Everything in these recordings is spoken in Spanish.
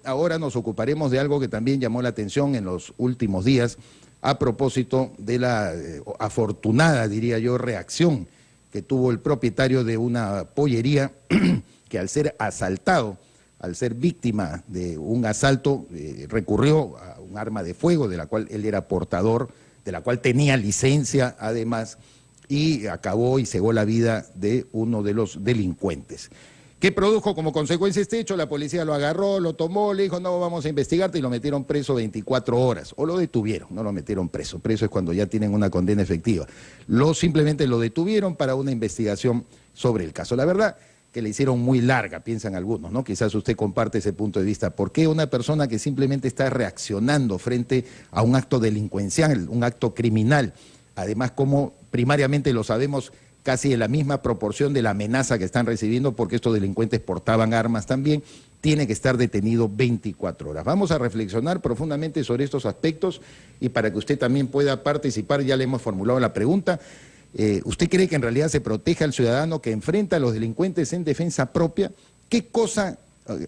ahora nos ocuparemos de algo que también llamó la atención en los últimos días a propósito de la afortunada, diría yo, reacción que tuvo el propietario de una pollería que al ser asaltado, al ser víctima de un asalto, recurrió a un arma de fuego de la cual él era portador, de la cual tenía licencia además, y acabó y cegó la vida de uno de los delincuentes. ¿Qué produjo como consecuencia este hecho? La policía lo agarró, lo tomó, le dijo, no, vamos a investigarte, y lo metieron preso 24 horas, o lo detuvieron, no lo metieron preso. Preso es cuando ya tienen una condena efectiva. Simplemente lo detuvieron para una investigación sobre el caso. La verdad que le hicieron muy larga, piensan algunos, ¿no? Quizás usted comparte ese punto de vista. ¿Por qué una persona que simplemente está reaccionando frente a un acto delincuencial, un acto criminal, además como primariamente lo sabemos, casi en la misma proporción de la amenaza que están recibiendo, porque estos delincuentes portaban armas también, tiene que estar detenido 24 horas. Vamos a reflexionar profundamente sobre estos aspectos y para que usted también pueda participar, ya le hemos formulado la pregunta. ¿Usted cree que en realidad se protege al ciudadano que enfrenta a los delincuentes en defensa propia? ¿Qué cosa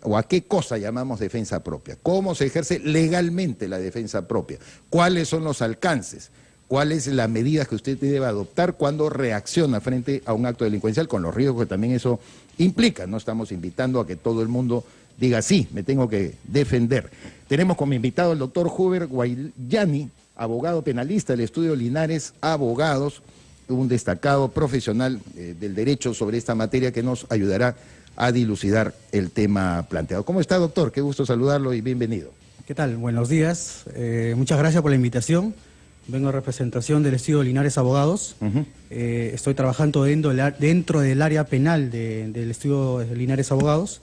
o a qué cosa llamamos defensa propia? ¿Cómo se ejerce legalmente la defensa propia? ¿Cuáles son los alcances? ¿Cuáles las medidas que usted debe adoptar cuando reacciona frente a un acto delincuencial, con los riesgos que también eso implica? No estamos invitando a que todo el mundo diga, sí, me tengo que defender. Tenemos como invitado al doctor Hoover Guaylani, abogado penalista del estudio Linares Abogados, un destacado profesional del derecho sobre esta materia que nos ayudará a dilucidar el tema planteado. ¿Cómo está, doctor? Qué gusto saludarlo y bienvenido. ¿Qué tal? Buenos días. Muchas gracias por la invitación. Vengo en representación del estudio Linares Abogados. Estoy trabajando dentro del área penal del estudio Linares Abogados.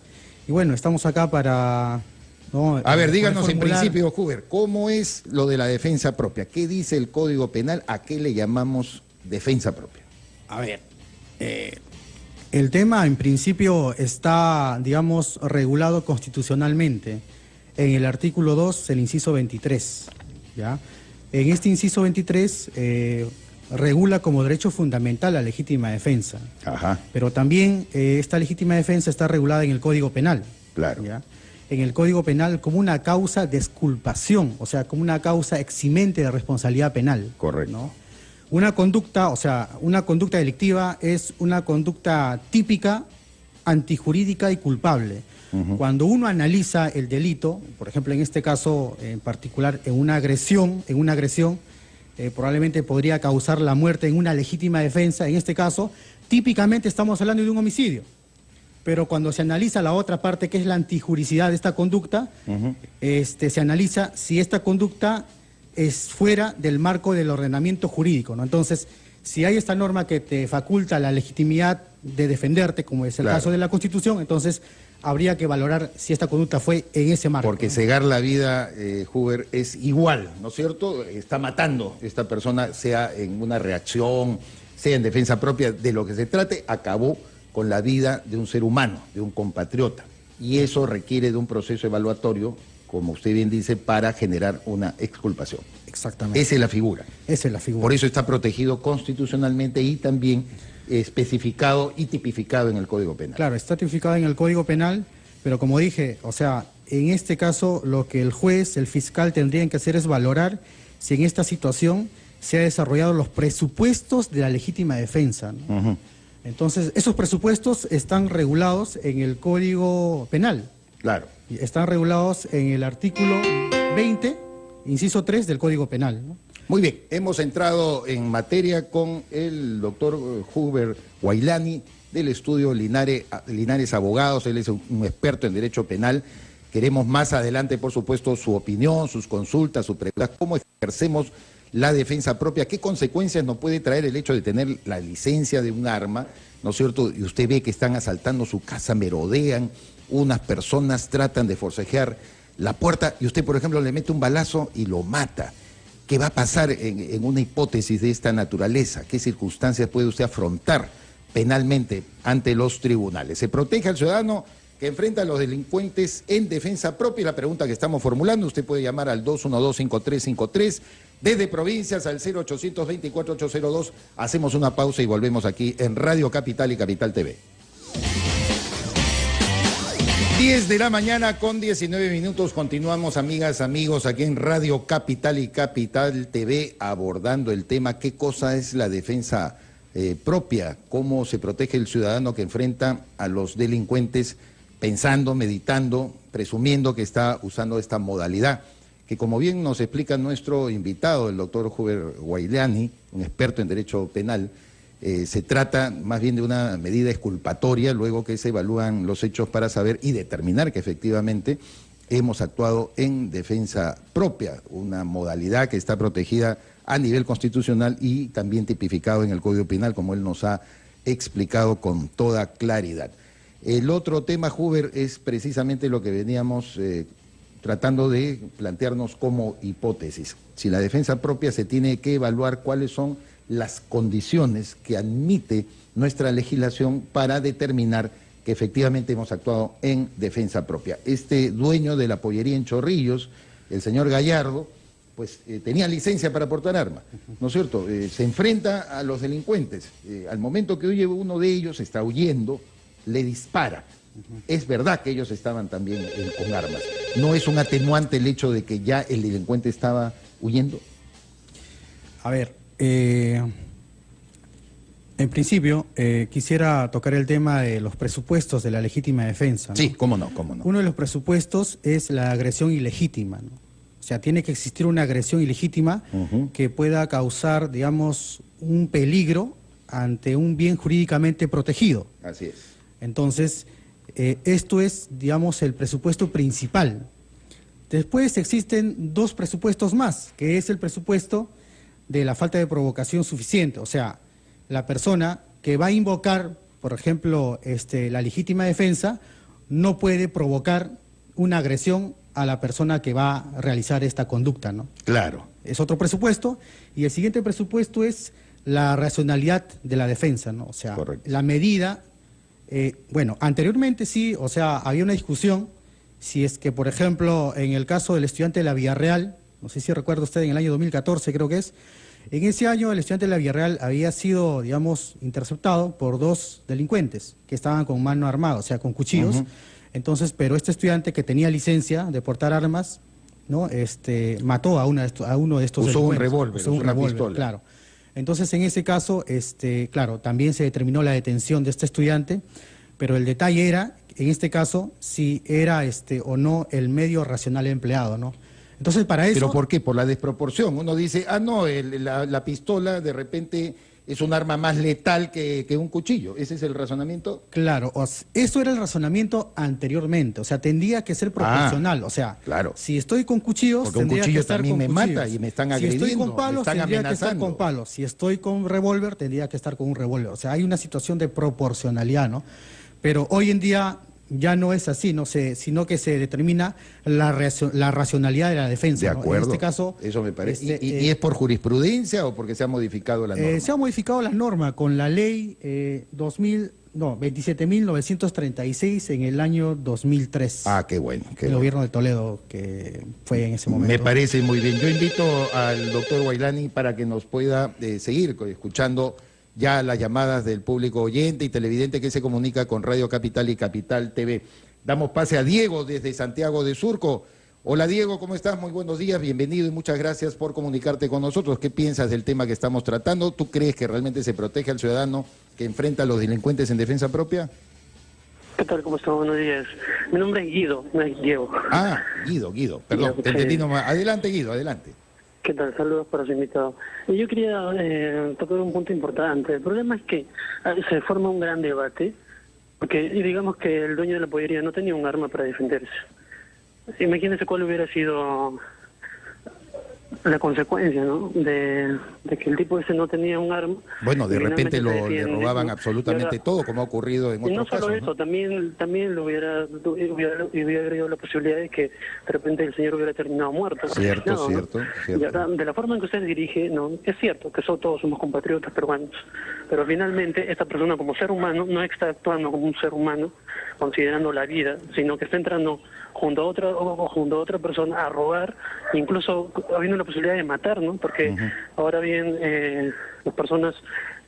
Y bueno, estamos acá para... ¿no? A ver, díganos en principio, Hoover, ¿cómo es lo de la defensa propia? ¿Qué dice el Código Penal? ¿A qué le llamamos defensa propia? A ver, el tema en principio está, digamos, regulado constitucionalmente en el artículo 2, el inciso 23, ¿ya? En este inciso 23 regula como derecho fundamental la legítima defensa. Ajá. Pero también esta legítima defensa está regulada en el Código Penal. Claro. ¿Ya? En el Código Penal como una causa de exculpación, o sea, como una causa eximente de responsabilidad penal. Correcto. ¿No? Una conducta, o sea, una conducta delictiva es una conducta típica, antijurídica y culpable. Cuando uno analiza el delito, por ejemplo, en este caso en particular, en una agresión, probablemente podría causar la muerte en una legítima defensa. En este caso, típicamente estamos hablando de un homicidio. Pero cuando se analiza la otra parte, que es la antijuricidad de esta conducta, se analiza si esta conducta es fuera del marco del ordenamiento jurídico, ¿no? Entonces, si hay esta norma que te faculta la legitimidad de defenderte, como es el caso de la Constitución, entonces habría que valorar si esta conducta fue en ese marco. Porque cegar la vida, Hoover, es igual, ¿no es cierto? Está matando esta persona, sea en una reacción, sea en defensa propia, de lo que se trate, acabó con la vida de un ser humano, de un compatriota. Y eso requiere de un proceso evaluatorio, como usted bien dice, para generar una exculpación. Exactamente. Esa es la figura. Esa es la figura. Por eso está protegido constitucionalmente y también especificado y tipificado en el Código Penal. Claro, está tipificado en el Código Penal, pero como dije, o sea, en este caso lo que el juez, el fiscal tendrían que hacer es valorar si en esta situación se han desarrollado los presupuestos de la legítima defensa, ¿no? Entonces, esos presupuestos están regulados en el Código Penal. Claro. Están regulados en el artículo 20, inciso 3 del Código Penal, ¿no? Muy bien, hemos entrado en materia con el doctor Hoover Guaylani del estudio Linares Abogados. Él es un experto en derecho penal. Queremos más adelante, por supuesto, su opinión, sus consultas, sus preguntas, cómo ejercemos la defensa propia, qué consecuencias nos puede traer el hecho de tener la licencia de un arma, ¿no es cierto? Y usted ve que están asaltando su casa, merodean, unas personas tratan de forcejear la puerta y usted, por ejemplo, le mete un balazo y lo mata. ¿Qué va a pasar en una hipótesis de esta naturaleza? ¿Qué circunstancias puede usted afrontar penalmente ante los tribunales? ¿Se protege al ciudadano que enfrenta a los delincuentes en defensa propia? La pregunta que estamos formulando, usted puede llamar al 212-5353, desde provincias al 0800-24-802. Hacemos una pausa y volvemos aquí en Radio Capital y Capital TV. 10 de la mañana con 19 minutos. Continuamos, amigas, amigos, aquí en Radio Capital y Capital TV, abordando el tema qué cosa es la defensa propia, cómo se protege el ciudadano que enfrenta a los delincuentes pensando, meditando, presumiendo que está usando esta modalidad, que como bien nos explica nuestro invitado, el doctor Hubert Wailiani, un experto en derecho penal, se trata más bien de una medida exculpatoria, luego que se evalúan los hechos para saber y determinar que efectivamente hemos actuado en defensa propia, una modalidad que está protegida a nivel constitucional y también tipificado en el Código Penal, como él nos ha explicado con toda claridad. El otro tema, Hubert, es precisamente lo que veníamos tratando de plantearnos como hipótesis. Si la defensa propia se tiene que evaluar cuáles son las condiciones que admite nuestra legislación para determinar que efectivamente hemos actuado en defensa propia. Este dueño de la pollería en Chorrillos, el señor Gallardo, pues tenía licencia para portar arma, ¿no es cierto? Se enfrenta a los delincuentes. Al momento que huye uno de ellos, está huyendo, le dispara. Es verdad que ellos estaban también con armas. ¿No es un atenuante el hecho de que ya el delincuente estaba huyendo? A ver, en principio quisiera tocar el tema de los presupuestos de la legítima defensa, ¿no? Sí, cómo no, cómo no. Uno de los presupuestos es la agresión ilegítima, ¿no? O sea, tiene que existir una agresión ilegítima que pueda causar, digamos, un peligro ante un bien jurídicamente protegido. Así es. Entonces, esto es, digamos, el presupuesto principal. Después existen dos presupuestos más, que es el presupuesto de la falta de provocación suficiente. O sea, la persona que va a invocar, por ejemplo, la legítima defensa, no puede provocar una agresión a la persona que va a realizar esta conducta, ¿no? Claro. Es otro presupuesto. Y el siguiente presupuesto es la racionalidad de la defensa, ¿no? O sea, correcto, la medida... bueno, anteriormente sí, o sea, había una discusión si es que, por ejemplo, en el caso del estudiante de la Villarreal, no sé si recuerda usted, en el año 2014 creo que es, en ese año el estudiante de la Villarreal había sido, digamos, interceptado por dos delincuentes que estaban con mano armada, o sea, con cuchillos. Entonces, pero este estudiante que tenía licencia de portar armas, ¿no? Mató a uno de estos delincuentes. Usó un revólver, usó una pistola. Claro. Entonces, en ese caso, claro, también se determinó la detención de este estudiante, pero el detalle era, en este caso, si era o no el medio racional empleado, ¿no? Entonces, para eso... ¿Pero por qué? Por la desproporción. Uno dice, no, la pistola de repente es un arma más letal que un cuchillo. ¿Ese es el razonamiento? Claro, eso era el razonamiento anteriormente. O sea, tendría que ser proporcional. O sea, claro, si estoy con cuchillos, porque un cuchillo también me mata y me están agrediendo, si estoy con palos, me están tendría amenazando. Que estar con palos. Si estoy con revólver, tendría que estar con un revólver. O sea, hay una situación de proporcionalidad, ¿no? Pero hoy en día ya no es así, no sé, sino que se determina la racionalidad de la defensa. De acuerdo. ¿No? En este caso... Eso me parece. ¿Y es por jurisprudencia o porque se ha modificado la norma? Se ha modificado la norma con la ley 27.936 en el año 2003. Ah, qué bueno. El gobierno de Toledo, que fue en ese momento. Me parece muy bien. Yo invito al doctor Wailiani para que nos pueda seguir escuchando ya las llamadas del público oyente y televidente que se comunica con Radio Capital y Capital TV. Damos pase a Diego desde Santiago de Surco. Hola Diego, ¿cómo estás? Muy buenos días, bienvenido y muchas gracias por comunicarte con nosotros. ¿Qué piensas del tema que estamos tratando? ¿Tú crees que realmente se protege al ciudadano que enfrenta a los delincuentes en defensa propia? ¿Qué tal? ¿Cómo estás? Buenos días. Mi nombre es Guido, no es Diego. Ah, Guido. Perdón, te entendí nomás. Adelante, Guido, adelante. ¿Qué tal? Saludos para su invitado. Yo quería tocar un punto importante. El problema es que se forma un gran debate, porque digamos que el dueño de la pollería no tenía un arma para defenderse. Imagínense cuál hubiera sido la consecuencia, ¿no? De que el tipo ese no tenía un arma. Bueno, de repente le robaban absolutamente todo, como ha ocurrido en otros casos. Y no solo eso, ¿no? también le hubiera agregado la posibilidad de que de repente el señor hubiera terminado muerto. Cierto. Y ahora, de la forma en que usted dirige, no, es cierto que todos somos compatriotas peruanos, pero finalmente esta persona como ser humano no está actuando como un ser humano, considerando la vida, sino que está entrando junto a otra persona a robar, incluso habiendo la posibilidad de matar, ¿no? Porque ahora bien las personas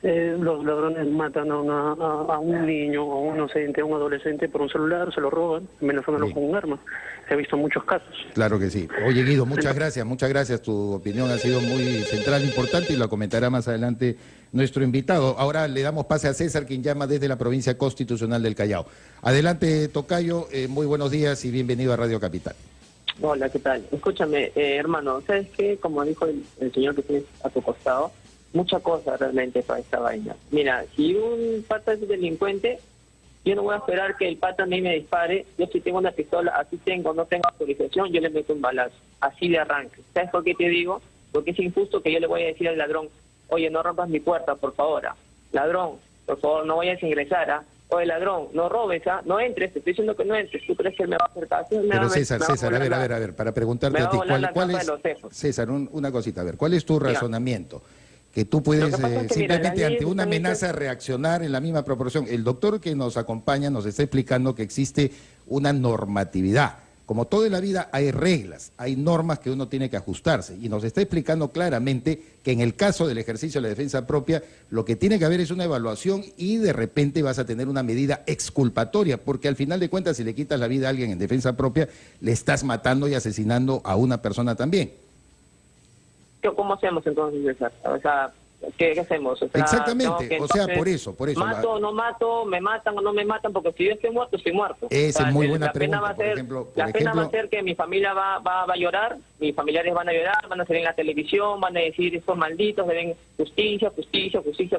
Los ladrones matan a un niño, a un inocente, a un adolescente por un celular, se lo roban, amenazándolo con un arma. Se ha visto muchos casos. Claro que sí. Oye, Guido, muchas gracias. Tu opinión ha sido muy central, importante, y lo comentará más adelante nuestro invitado. Ahora le damos pase a César, quien llama desde la provincia constitucional del Callao. Adelante, tocayo, muy buenos días y bienvenido a Radio Capital. Hola, ¿qué tal? Escúchame, hermano, ¿sabes qué? Como dijo el señor que tienes a tu costado, mucha cosa realmente para esta vaina. Mira, si un pata es delincuente, yo no voy a esperar que el pata a mí me dispare. Yo si tengo una pistola, así no tengo autorización, yo le meto un balazo, así de arranque. ¿Sabes por qué te digo? Porque es injusto que yo le voy a decir al ladrón, oye, no rompas mi puerta, por favor. Ladrón, por favor, no vayas a ingresar. Oye, ladrón, no robes, no entres, te estoy diciendo que no entres. ¿Tú crees que él me va a hacer caso? Pero César, a ver, para preguntarte a ti, ¿cuál es, César, una cosita, a ver, ¿cuál es tu razonamiento? Que tú puedes simplemente ante una amenaza reaccionar en la misma proporción. El doctor que nos acompaña nos está explicando que existe una normatividad. Como todo en la vida hay reglas, hay normas que uno tiene que ajustarse, y nos está explicando claramente que en el caso del ejercicio de la defensa propia, lo que tiene que haber es una evaluación y de repente vas a tener una medida exculpatoria, porque al final de cuentas, si le quitas la vida a alguien en defensa propia, le estás matando y asesinando a una persona también. ¿Cómo hacemos entonces, César? O sea, ¿qué hacemos? O sea, exactamente, o sea, por eso. ¿Mato o no mato? ¿Me matan o no me matan? Porque si yo estoy muerto, estoy muerto. Esa es muy buena pregunta, por ejemplo. La pena va a ser que mi familia va a llorar, mis familiares van a llorar, van a salir en la televisión, van a decir, estos malditos deben justicia,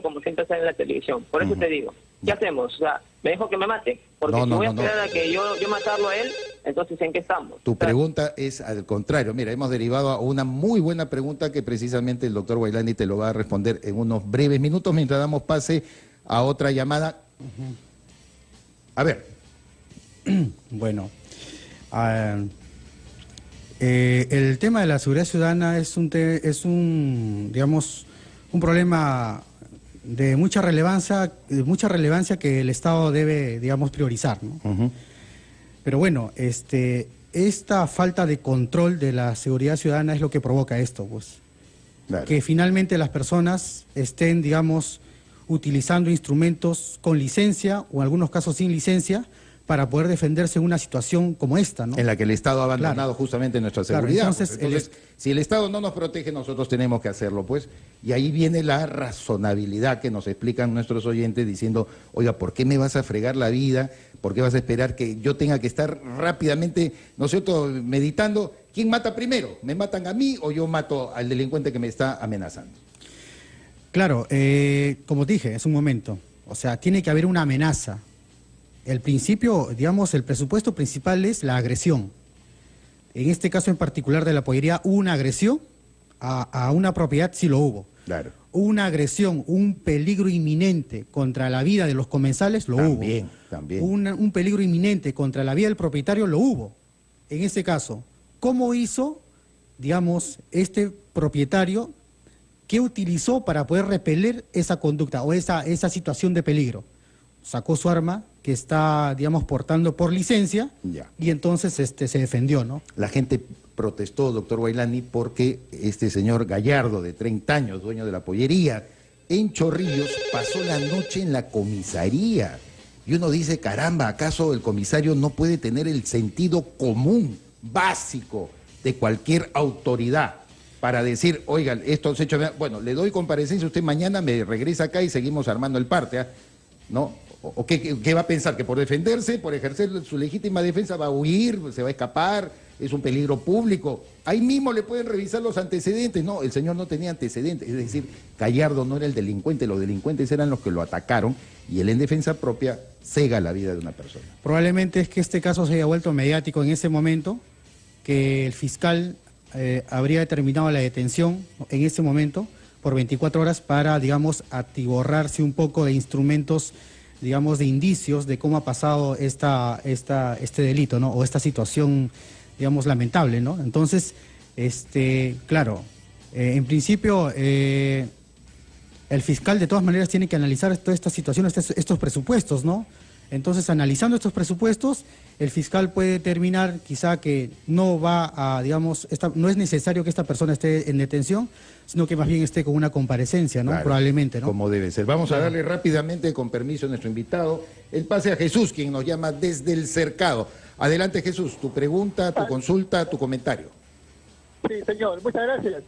como siempre sale en la televisión. Por eso te digo, ¿qué hacemos? O sea, ¿me dejo que me mate? Porque si voy a esperar a que yo matarlo a él, entonces ¿en qué estamos? Tu pregunta es al contrario. Mira, hemos derivado a una muy buena pregunta que precisamente el doctor Wailani te lo va a responder en unos breves minutos mientras damos pase a otra llamada. A ver. Bueno, el tema de la seguridad ciudadana es un problema de mucha relevancia que el Estado debe, priorizar, ¿no? Pero bueno, esta falta de control de la seguridad ciudadana es lo que provoca esto, pues. Claro. Que finalmente las personas estén, utilizando instrumentos con licencia o en algunos casos sin licencia para poder defenderse en una situación como esta, ¿no? En la que el Estado ha abandonado justamente nuestra seguridad. Claro, entonces, si el Estado no nos protege, nosotros tenemos que hacerlo, pues. Y ahí viene la razonabilidad que nos explican nuestros oyentes diciendo, oiga, ¿por qué me vas a fregar la vida? ¿Por qué vas a esperar que yo tenga que estar rápidamente, ¿no es cierto?, meditando? ¿Quién mata primero? ¿Me matan a mí o yo mato al delincuente que me está amenazando? Claro, como te dije hace un momento, o sea, tiene que haber una amenaza. El principio, el presupuesto principal es la agresión. En este caso en particular de la pollería, hubo una agresión a una propiedad, sí lo hubo. Claro. Una agresión, un peligro inminente contra la vida de los comensales, lo hubo. También. Un peligro inminente contra la vida del propietario, lo hubo. En este caso, ¿cómo hizo, este propietario, qué utilizó para poder repeler esa conducta o esa situación de peligro? Sacó su arma, que está, portando por licencia, y entonces se defendió, ¿no? La gente protestó, doctor Wailani, porque este señor Gallardo, de 30 años, dueño de la pollería, en Chorrillos, pasó la noche en la comisaría. Y uno dice, caramba, ¿acaso el comisario no puede tener el sentido común, básico, de cualquier autoridad para decir, oigan, estos hechos, bueno, le doy comparecencia, usted mañana me regresa acá y seguimos armando el parte, ¿no? ¿O qué va a pensar? ¿Que por defenderse, por ejercer su legítima defensa va a huir, se va a escapar, es un peligro público? Ahí mismo le pueden revisar los antecedentes. No, el señor no tenía antecedentes, es decir, Gallardo no era el delincuente, los delincuentes eran los que lo atacaron y él en defensa propia cega la vida de una persona. Probablemente es que este caso se haya vuelto mediático en ese momento, que el fiscal habría determinado la detención en ese momento por 24 horas para, atiborrarse un poco de instrumentos, de indicios de cómo ha pasado este delito, ¿no? O esta situación, lamentable, ¿no? Entonces, claro, en principio, el fiscal de todas maneras tiene que analizar toda esta situación, estos presupuestos, ¿no? Entonces, analizando estos presupuestos, el fiscal puede determinar quizá que no va a, digamos, no es necesario que esta persona esté en detención, sino que más bien esté con una comparecencia, ¿no? Claro, probablemente, ¿no? como debe ser. Vamos a darle rápidamente, con permiso a nuestro invitado, el pase a Jesús, quien nos llama desde el Cercado. Adelante, Jesús, tu pregunta, tu consulta, tu comentario. Sí, señor, muchas gracias.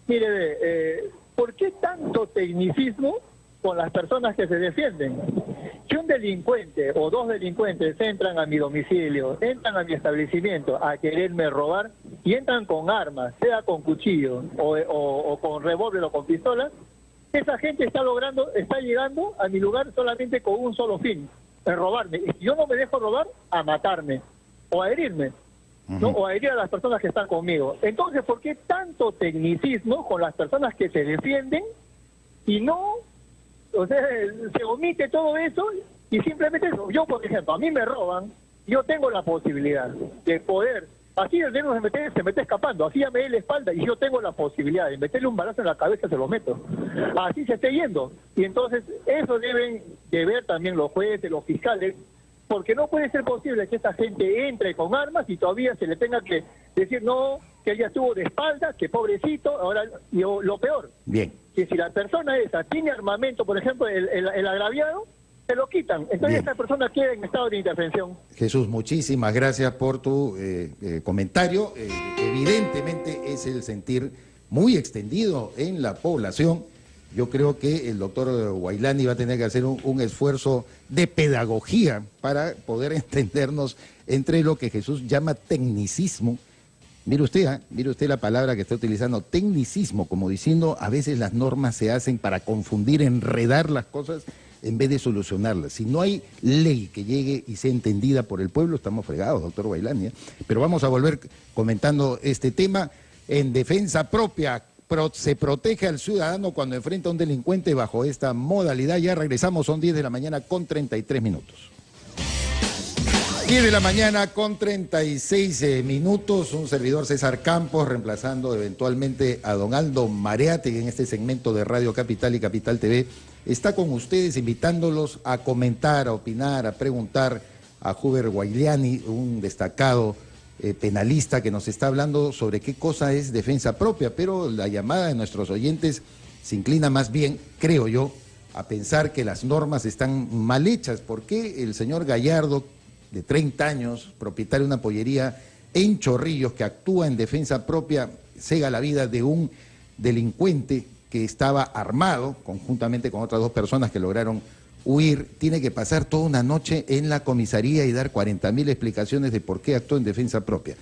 Mire, ¿por qué tanto tecnicismo con las personas que se defienden? Si un delincuente o dos delincuentes entran a mi domicilio, entran a mi establecimiento a quererme robar y entran con armas, sea con cuchillo o con revólver o con pistola, esa gente está llegando a mi lugar solamente con un solo fin, robarme. Y si yo no me dejo robar, a matarme o a herirme, ¿no? O a herir a las personas que están conmigo. Entonces, ¿por qué tanto tecnicismo con las personas que se defienden y no, o sea, se omite todo eso y simplemente eso? Yo, por ejemplo, a mí me roban, yo tengo la posibilidad de poder, así el dedo se mete escapando, así ya me dé la espalda y yo tengo la posibilidad de meterle un balazo en la cabeza, se lo meto. Así se esté yendo. Y entonces eso deben de ver también los jueces, los fiscales, porque no puede ser posible que esta gente entre con armas y todavía se le tenga que decir no, que ella estuvo de espalda, que pobrecito. Ahora, lo peor, Bien. que si la persona esa tiene armamento, por ejemplo, el agraviado, se lo quitan. Entonces Bien. esta persona queda en estado de indefensión. Jesús, muchísimas gracias por tu comentario. Evidentemente es el sentir muy extendido en la población. Yo creo que el doctor Guaylani va a tener que hacer un esfuerzo de pedagogía para poder entendernos entre lo que Jesús llama tecnicismo. Mire usted la palabra que está utilizando, tecnicismo, como diciendo a veces las normas se hacen para confundir, enredar las cosas en vez de solucionarlas. Si no hay ley que llegue y sea entendida por el pueblo, estamos fregados, doctor Guaylani. Pero vamos a volver comentando este tema. En defensa propia, se protege al ciudadano cuando enfrenta a un delincuente bajo esta modalidad. Ya regresamos, son 10 de la mañana con 33 minutos. 10 de la mañana con 36 minutos, un servidor César Campos reemplazando eventualmente a don Aldo Mariátegui en este segmento de Radio Capital y Capital TV. Está con ustedes invitándolos a comentar, a opinar, a preguntar a Huber Guaylani, un destacado penalista que nos está hablando sobre qué cosa es defensa propia, pero la llamada de nuestros oyentes se inclina más bien, creo yo, a pensar que las normas están mal hechas. ¿Por qué el señor Gallardo, de 30 años, propietario de una pollería en Chorrillos, que actúa en defensa propia, cega la vida de un delincuente que estaba armado, conjuntamente con otras dos personas que lograron huir, tiene que pasar toda una noche en la comisaría y dar 40.000 explicaciones de por qué actuó en defensa propia?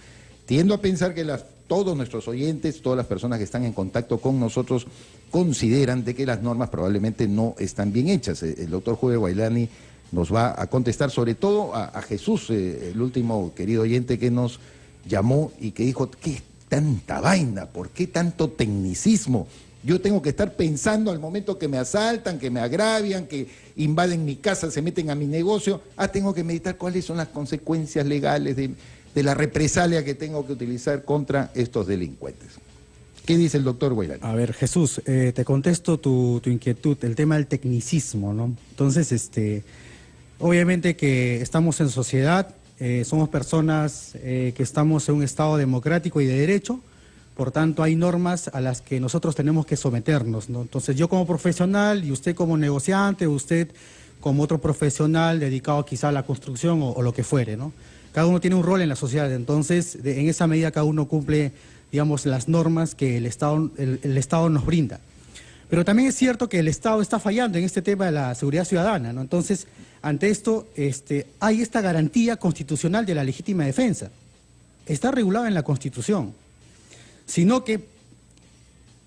Tiendo a pensar que todos nuestros oyentes, todas las personas que están en contacto con nosotros, consideran de que las normas probablemente no están bien hechas. El doctor Huber Guaylani nos va a contestar, sobre todo a Jesús, el último querido oyente que nos llamó y que dijo, ¿qué tanta vaina? ¿Por qué tanto tecnicismo? Yo tengo que estar pensando al momento que me asaltan, que me agravian, que invaden mi casa, se meten a mi negocio. Tengo que meditar cuáles son las consecuencias legales de la represalia que tengo que utilizar contra estos delincuentes. ¿Qué dice el doctor Guaylani? A ver, Jesús, te contesto tu inquietud, el tema del tecnicismo, ¿no? Entonces, obviamente que estamos en sociedad, somos personas que estamos en un estado democrático y de derecho. Por tanto, hay normas a las que nosotros tenemos que someternos, ¿no? Entonces, yo como profesional y usted como negociante, usted como otro profesional dedicado quizá a la construcción o lo que fuere, ¿no? Cada uno tiene un rol en la sociedad, entonces, en esa medida cada uno cumple, digamos, las normas que el Estado nos brinda. Pero también es cierto que el Estado está fallando en este tema de la seguridad ciudadana, ¿no? Entonces, ante esto, hay esta garantía constitucional de la legítima defensa. Está regulada en la Constitución. Sino que,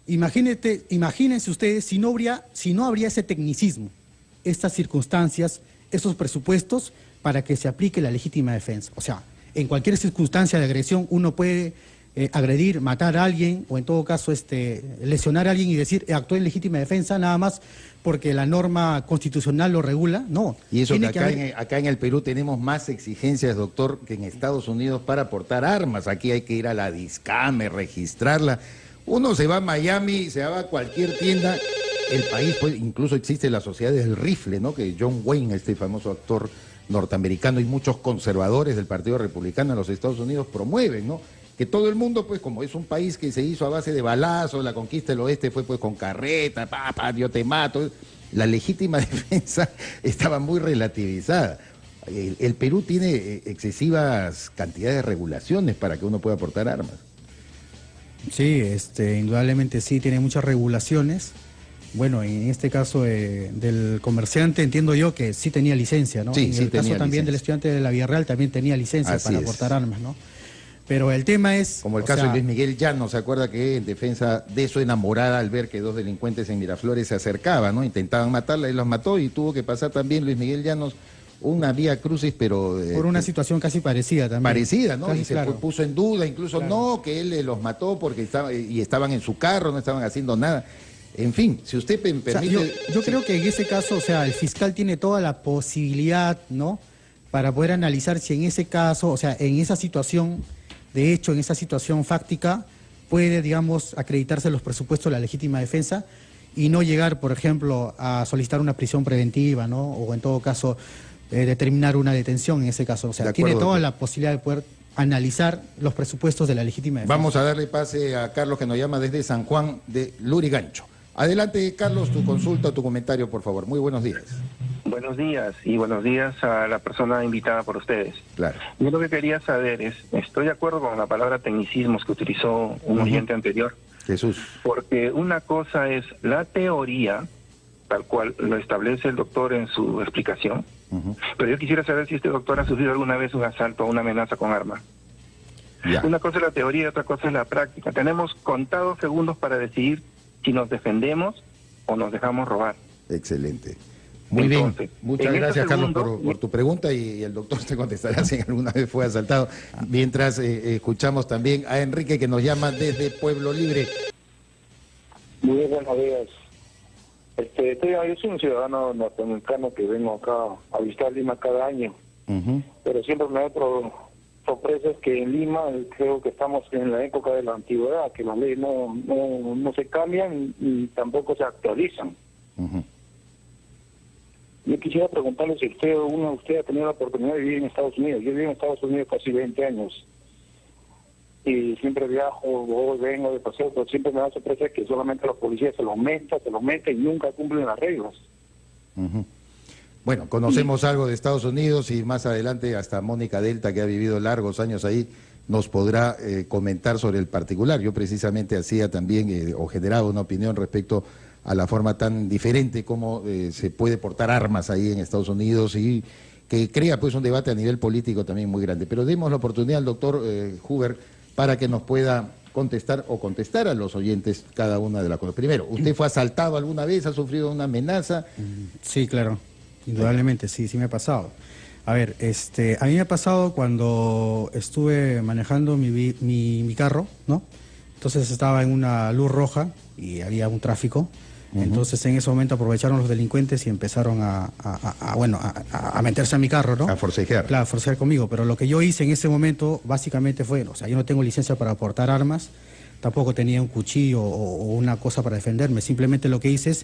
imagínense ustedes, si no habría ese tecnicismo, estas circunstancias, esos presupuestos para que se aplique la legítima defensa. O sea, en cualquier circunstancia de agresión uno puede agredir, matar a alguien o en todo caso lesionar a alguien y decir actué en legítima defensa nada más porque la norma constitucional lo regula. No. Y eso que acá en el Perú tenemos más exigencias, doctor, que en Estados Unidos para portar armas. Aquí hay que ir a la DISCAME, registrarla. Uno se va a Miami, se va a cualquier tienda. El país, pues, incluso existe la Sociedad del Rifle, ¿no? Que John Wayne, este famoso actor norteamericano y muchos conservadores del Partido Republicano en los Estados Unidos promueven, ¿no? Que todo el mundo, pues, como es un país que se hizo a base de balazos, la conquista del oeste fue pues con carreta, yo te mato, la legítima defensa estaba muy relativizada. El Perú tiene excesivas cantidades de regulaciones para que uno pueda portar armas. Sí, indudablemente sí, tiene muchas regulaciones. Bueno, en este caso del comerciante entiendo yo que sí tenía licencia, ¿no? Sí, en sí el caso tenía también licencia. del estudiante de la Villarreal también tenía licencia Así para es. portar armas, ¿no? Pero el tema es... Como el o caso sea, de Luis Miguel Llanos, ¿se acuerda que en defensa de su enamorada al ver que dos delincuentes en Miraflores se acercaban, ¿no? Intentaban matarla y los mató y tuvo que pasar también Luis Miguel Llanos una vía crucis, pero... por una situación casi parecida también. parecida, ¿no? Casi, Y se claro. puso en duda, incluso Claro. no, que él los mató porque estaban en su carro, no estaban haciendo nada. En fin, si usted me O sea, permite... yo creo que en ese caso, o sea, el fiscal tiene toda la posibilidad, ¿no? Para poder analizar si en ese caso, o sea, en esa situación, de hecho, en esa situación fáctica, puede, digamos, acreditarse los presupuestos de la legítima defensa y no llegar, por ejemplo, a solicitar una prisión preventiva, ¿no? O en todo caso, determinar una detención en ese caso. O sea, De acuerdo, tiene toda doctor. la posibilidad de poder analizar los presupuestos de la legítima defensa. Vamos a darle pase a Carlos, que nos llama desde San Juan de Lurigancho. Adelante, Carlos, tu consulta, tu comentario, por favor. Muy buenos días. Buenos días y buenos días a la persona invitada por ustedes. Claro. Yo lo que quería saber es, estoy de acuerdo con la palabra tecnicismos que utilizó un oyente anterior, Jesús. porque una cosa es la teoría, tal cual lo establece el doctor en su explicación, pero yo quisiera saber si este doctor ha sufrido alguna vez un asalto o una amenaza con arma. Ya. Una cosa es la teoría y otra cosa es la práctica. Tenemos contados segundos para decidir si nos defendemos o nos dejamos robar. Excelente. Muy Entonces, bien. Muchas en este gracias, Carlos, segundo- por tu pregunta y el doctor te contestará si alguna vez fue asaltado. Mientras escuchamos también a Enrique, que nos llama desde Pueblo Libre. Muy buenos días. Yo soy un ciudadano norteamericano que vengo acá a visitar Lima cada año, pero siempre me da sorpresas que en Lima creo que estamos en la época de la antigüedad, que las leyes no se cambian y tampoco se actualizan. Yo quisiera preguntarle si usted ha tenido la oportunidad de vivir en Estados Unidos. Yo viví en Estados Unidos casi 20 años y siempre viajo, voy, vengo de paseo, pero siempre me da sorpresa que solamente los policías se los meten y nunca cumplen las reglas. Bueno, conocemos algo de Estados Unidos y más adelante hasta Mónica Delta, que ha vivido largos años ahí, nos podrá comentar sobre el particular. Yo precisamente hacía también o generaba una opinión respecto a la forma tan diferente como se puede portar armas ahí en Estados Unidos y que crea pues un debate a nivel político también muy grande. Pero demos la oportunidad al doctor Huber para que nos pueda contestar o contestar a los oyentes cada una de las cosas. Primero, ¿usted fue asaltado alguna vez? ¿Ha sufrido una amenaza? Sí, claro, indudablemente, sí me ha pasado. A ver, a mí me ha pasado cuando estuve manejando mi carro, ¿no? Entonces estaba en una luz roja y había un tráfico. Entonces en ese momento aprovecharon los delincuentes y empezaron a meterse a mi carro, ¿no? A forcejear. Claro, a forcejear conmigo. Pero lo que yo hice en ese momento básicamente fue, o sea, yo no tengo licencia para portar armas, tampoco tenía un cuchillo o una cosa para defenderme. Simplemente lo que hice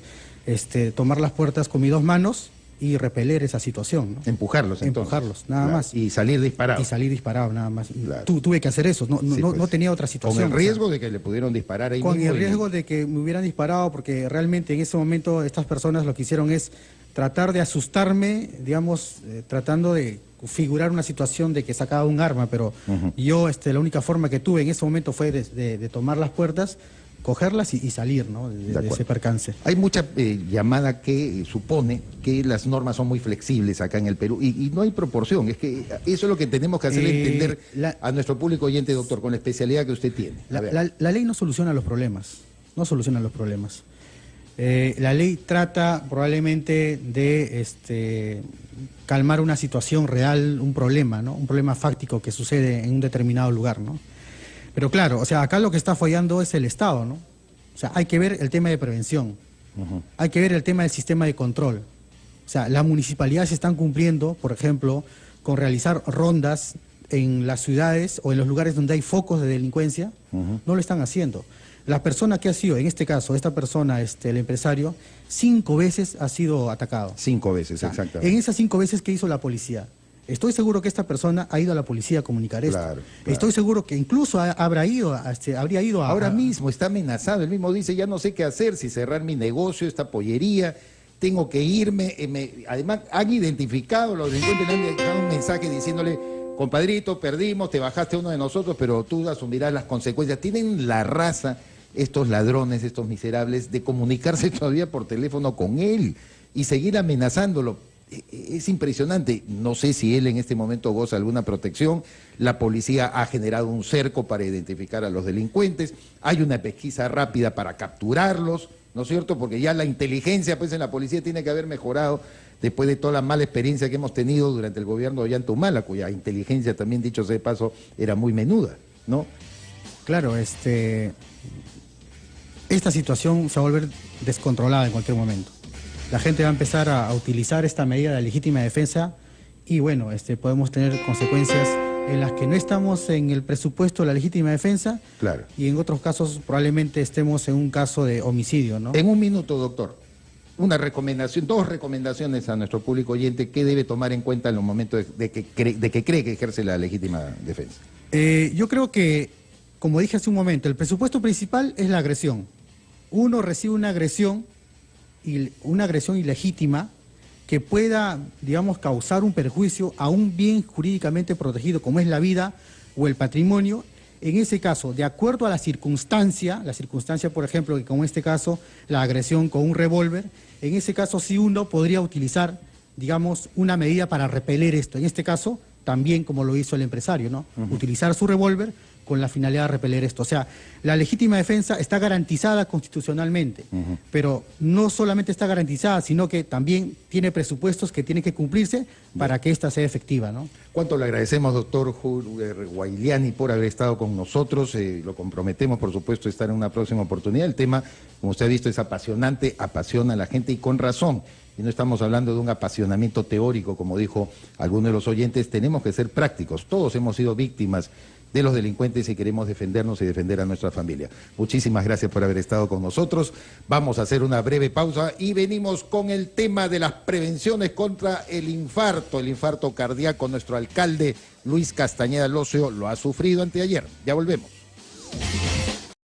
es tomar las puertas con mis dos manos y repeler esa situación, ¿no? Empujarlos, entonces. Empujarlos, nada Claro. más. Y salir disparado. Y salir disparado, nada más. Claro. Tuve que hacer eso, Sí, pues. no tenía otra situación. Con el riesgo de que le pudieron disparar ahí Con mismo el y- riesgo de que me hubieran disparado, porque realmente en ese momento estas personas lo que hicieron es tratar de asustarme, digamos, tratando de figurar una situación de que sacaba un arma, pero yo la única forma que tuve en ese momento fue de tomar las puertas, cogerlas y salir, ¿no? De acuerdo. ese percance. Hay mucha llamada que supone que las normas son muy flexibles acá en el Perú y no hay proporción. Es que eso es lo que tenemos que hacerle entender a nuestro público oyente, doctor, con la especialidad que usted tiene. A ver. La ley no soluciona los problemas, no soluciona los problemas. La ley trata probablemente de calmar una situación real, un problema, ¿no? Un problema fáctico que sucede en un determinado lugar, ¿no? Pero claro, o sea, acá lo que está fallando es el Estado, ¿no? O sea, hay que ver el tema de prevención, hay que ver el tema del sistema de control. O sea, las municipalidades están cumpliendo, por ejemplo, con realizar rondas en las ciudades o en los lugares donde hay focos de delincuencia, no lo están haciendo. La persona que ha sido, en este caso, esta persona, el empresario, 5 veces ha sido atacado. 5 veces, exactamente. En esas 5 veces, ¿qué hizo la policía? Estoy seguro que esta persona ha ido a la policía a comunicar esto. Claro. Estoy seguro que incluso habría ido a... Ahora mismo está amenazado, él mismo dice, ya no sé qué hacer, si cerrar mi negocio, esta pollería, tengo que irme. Además, han identificado, los delincuentes le han dejado un mensaje diciéndole, compadrito, perdimos, te bajaste uno de nosotros, pero tú asumirás las consecuencias. Tienen la raza, estos ladrones, estos miserables, de comunicarse todavía por teléfono con él y seguir amenazándolo. Es impresionante. No sé si él en este momento goza de alguna protección. La policía ha generado un cerco para identificar a los delincuentes. Hay una pesquisa rápida para capturarlos, ¿no es cierto? Porque ya la inteligencia pues en la policía tiene que haber mejorado después de toda la mala experiencia que hemos tenido durante el gobierno de Ollanta Humala, cuya inteligencia también, dicho sea de paso, era muy menuda, ¿no? Claro, esta situación se va a volver descontrolada en cualquier momento. La gente va a empezar a utilizar esta medida de legítima defensa y bueno, podemos tener consecuencias en las que no estamos en el presupuesto de la legítima defensa. Claro. Y en otros casos probablemente estemos en un caso de homicidio, ¿no? En un minuto, doctor, una recomendación, 2 recomendaciones a nuestro público oyente que debe tomar en cuenta en los momentos de que cree que ejerce la legítima defensa. Yo creo que, como dije hace un momento, el presupuesto principal es la agresión. Uno recibe una agresión ilegítima que pueda, digamos, causar un perjuicio a un bien jurídicamente protegido como es la vida o el patrimonio. En ese caso, de acuerdo a la circunstancia, por ejemplo, que como en este caso, la agresión con un revólver, en ese caso sí uno podría utilizar, digamos, una medida para repeler esto. En este caso, también como lo hizo el empresario, ¿no? Utilizar su revólver con la finalidad de repeler esto. O sea, la legítima defensa está garantizada constitucionalmente, pero no solamente está garantizada, sino que también tiene presupuestos que tienen que cumplirse para que ésta sea efectiva, ¿no? Cuánto le agradecemos, doctor Guailiani, por haber estado con nosotros. Lo comprometemos, por supuesto, a estar en una próxima oportunidad. El tema, como usted ha visto, es apasionante, apasiona a la gente y con razón. Y no estamos hablando de un apasionamiento teórico, como dijo alguno de los oyentes. Tenemos que ser prácticos. Todos hemos sido víctimas de los delincuentes y queremos defendernos y defender a nuestra familia. Muchísimas gracias por haber estado con nosotros. Vamos a hacer una breve pausa y venimos con el tema de las prevenciones contra el infarto cardíaco. Nuestro alcalde Luis Castañeda Locio lo ha sufrido anteayer. Ya volvemos.